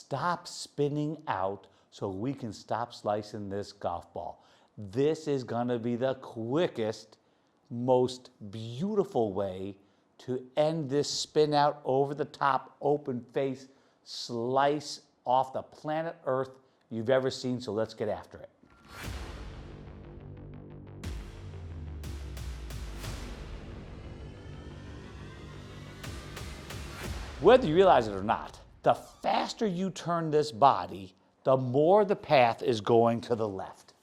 stop spinning out so we can stop slicing this golf ball. This is going to be the quickest, most beautiful way to end this spin out over the top, open face, slice off the planet Earth you've ever seen, so let's get after it. Whether you realize it or not, the faster you turn this body, the more the path is going to the left.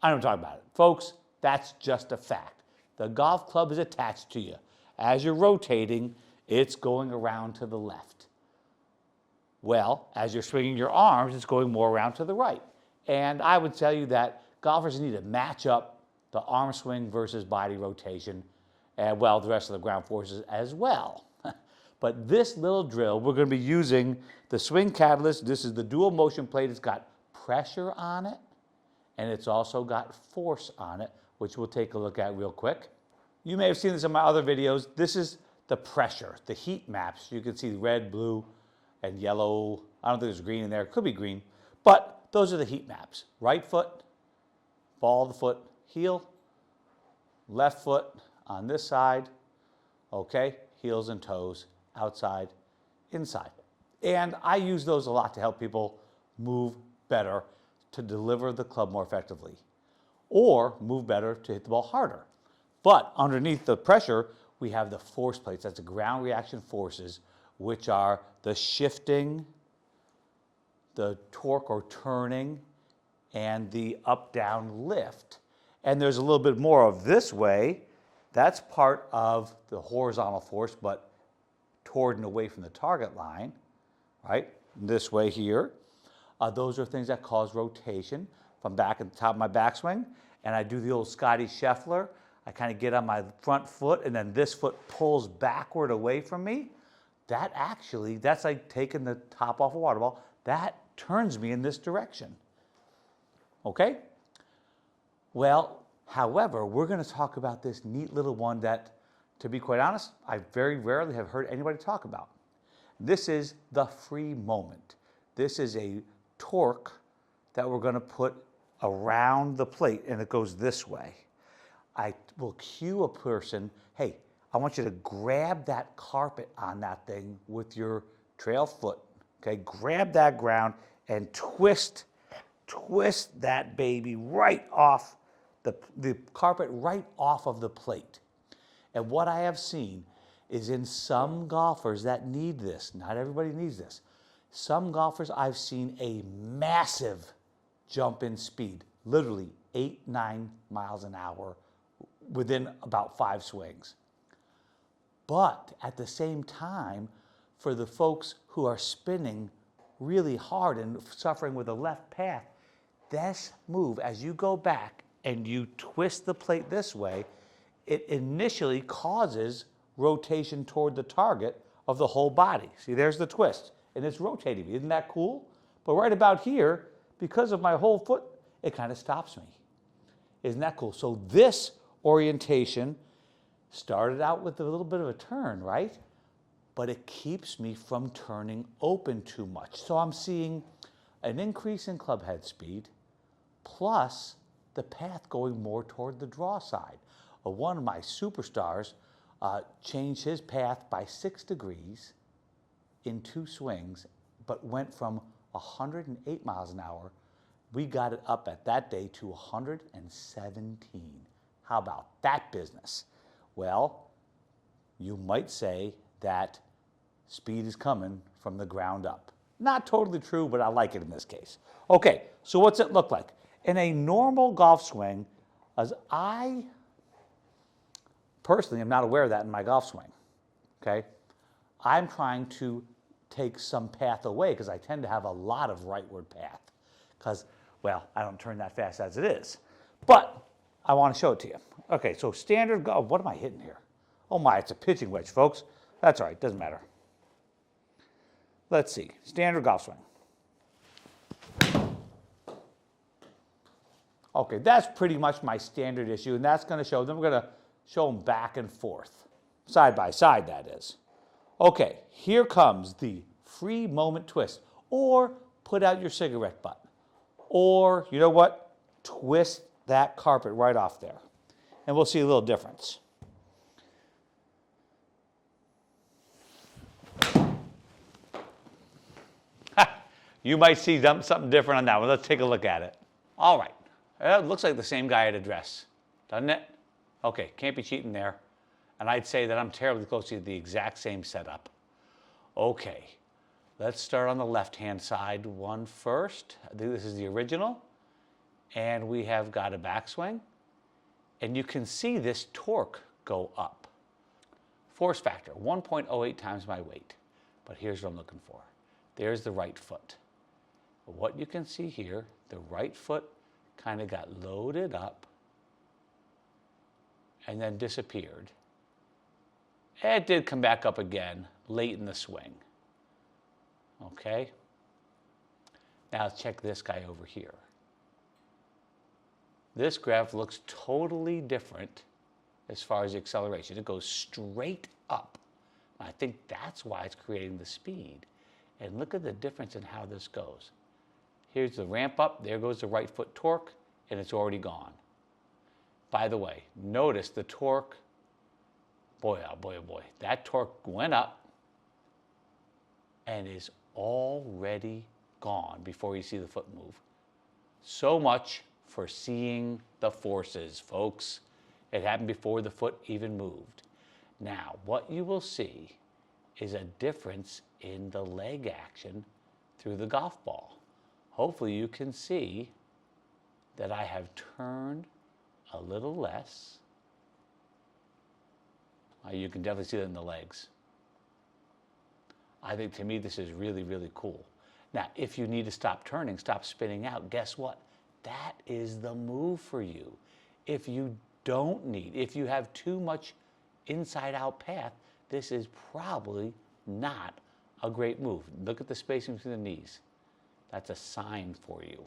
I don't talk about it. Folks, that's just a fact. The golf club is attached to you. As you're rotating, it's going around to the left. Well, as you're swinging your arms, it's going more around to the right. And I would tell you that golfers need to match up the arm swing versus body rotation, and well, the rest of the ground forces as well. But this little drill, we're going to be using the swing catalyst. This is the dual motion plate. It's got pressure on it, and it's also got force on it, which we'll take a look at real quick. You may have seen this in my other videos. This is the pressure, the heat maps. You can see red, blue, and yellow. I don't think there's green in there. It could be green. But those are the heat maps. Right foot, ball of the foot, heel. Left foot on this side. Okay, heels and toes, outside, inside. And I use those a lot to help people move better, to deliver the club more effectively, or move better to hit the ball harder. But underneath the pressure, we have the force plates. That's the ground reaction forces, which are the shifting, the torque or turning, and the up-down lift. And there's a little bit more of this way. That's part of the horizontal force, but toward and away from the target line, right? This way here. Those are things that cause rotation. If I'm back at the top of my backswing, and I do the old Scotty Scheffler, I kind of get on my front foot, and then this foot pulls backward away from me. That's like taking the top off a water ball. That turns me in this direction. Okay? Well, however, we're going to talk about this neat little one that, to be quite honest, I very rarely have heard anybody talk about. This is the free moment. This is a torque that we're going to put around the plate, and it goes this way. I will cue a person, hey, I want you to grab that carpet on that thing with your trail foot. Okay, grab that ground and twist that baby right off the carpet, right off of the plate. And what I have seen is in some golfers that need this, not everybody needs this, some golfers I've seen a massive jump in speed, literally 8-9 miles an hour within about 5 swings. But at the same time, for the folks who are spinning really hard and suffering with a left path, this move, as you go back and you twist the plate this way, it initially causes rotation toward the target of the whole body. See, there's the twist, and it's rotating me. Isn't that cool? But right about here, because of my whole foot, it kind of stops me. Isn't that cool? So this orientation started out with a little bit of a turn, right? But it keeps me from turning open too much. So I'm seeing an increase in club head speed, plus the path going more toward the draw side. One of my superstars changed his path by 6 degrees in 2 swings, but went from 108 miles an hour. We got it up at that day to 117. How about that business? Well, you might say that speed is coming from the ground up. Not totally true, but I like it in this case. Okay, so what's it look like? In a normal golf swing, as I personally am not aware of that in my golf swing, okay? I'm trying to take some path away because I tend to have a lot of rightward path because, well, I don't turn that fast as it is. But I want to show it to you. Okay, so standard golf, what am I hitting here? Oh my, it's a pitching wedge, folks. That's all right, doesn't matter. Let's see, standard golf swing. Okay, that's pretty much my standard issue, and that's going to show, then we're going to show them back and forth, side by side, that is. Okay, here comes the free moment twist, or put out your cigarette butt. Or, you know what? Twist that carpet right off there. And we'll see a little difference. You might see something different on that one. Let's take a look at it. All right. It looks like the same guy at address, doesn't it? Okay, can't be cheating there. And I'd say that I'm terribly close to the exact same setup. Okay, let's start on the left-hand side one first. I think this is the original. And we have got a backswing. And you can see this torque go up. Force factor, 1.08 times my weight. But here's what I'm looking for. There's the right foot. What you can see here, the right foot kind of got loaded up and then disappeared. It did come back up again late in the swing. Okay? Now check this guy over here. This graph looks totally different as far as the acceleration. It goes straight up. I think that's why it's creating the speed. And look at the difference in how this goes. Here's the ramp up, there goes the right foot torque, and it's already gone. By the way, notice the torque, boy, oh boy, oh boy, that torque went up and is already gone before you see the foot move. So much for seeing the forces, folks. It happened before the foot even moved. Now, what you will see is a difference in the leg action through the golf ball. Hopefully you can see that I have turned a little less. You can definitely see that in the legs. I think to me this is really, really cool. Now, if you need to stop turning, stop spinning out, guess what? That is the move for you. If you don't need, if you have too much inside out path, this is probably not a great move. Look at the spacing between the knees. That's a sign for you.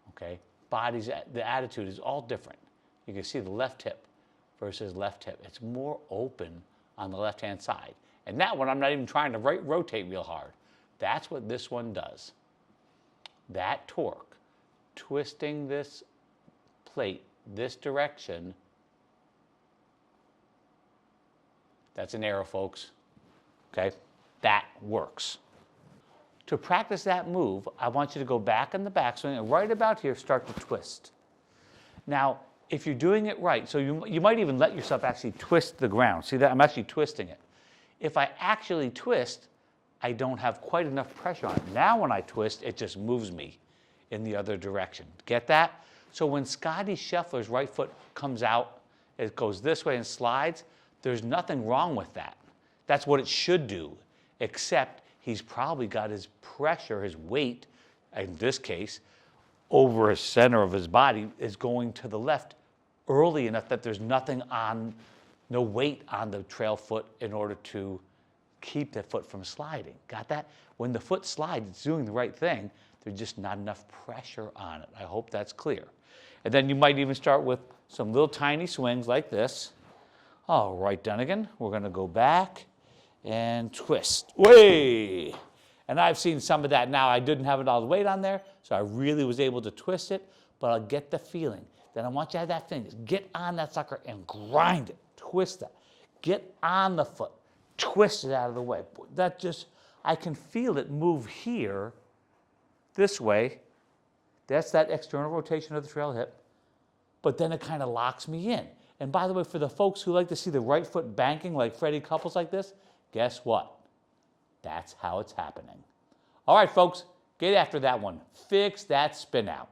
Okay? Body's, the attitude is all different. You can see the left hip versus left hip. It's more open on the left-hand side. And that one, I'm not even trying to rotate real hard. That's what this one does. That torque, twisting this plate this direction, that's an arrow, folks. Okay? That works. To practice that move, I want you to go back in the backswing and right about here start to twist. Now, if you're doing it right, so you might even let yourself actually twist the ground. See that? I'm actually twisting it. If I actually twist, I don't have quite enough pressure on it. Now when I twist, it just moves me in the other direction. Get that? So when Scotty Scheffler's right foot comes out, it goes this way and slides, there's nothing wrong with that. That's what it should do, except he's probably got his pressure, his weight, in this case, over the center of his body is going to the left early enough that there's nothing on, no weight on the trail foot in order to keep the foot from sliding. Got that? When the foot slides, it's doing the right thing. There's just not enough pressure on it. I hope that's clear. And then you might even start with some little tiny swings like this. All right, Dunigan, we're going to go back and twist. Way! And I've seen some of that now. I didn't have it all the weight on there, so I really was able to twist it, but I'll get the feeling. Then I want you to have that feeling. Get on that sucker and grind it. Twist that. Get on the foot. Twist it out of the way. That just, I can feel it move here this way. That's that external rotation of the trail hip. But then it kind of locks me in. And by the way, for the folks who like to see the right foot banking like Freddie Couples like this, guess what? That's how it's happening. All right, folks, get after that one. Fix that spin out.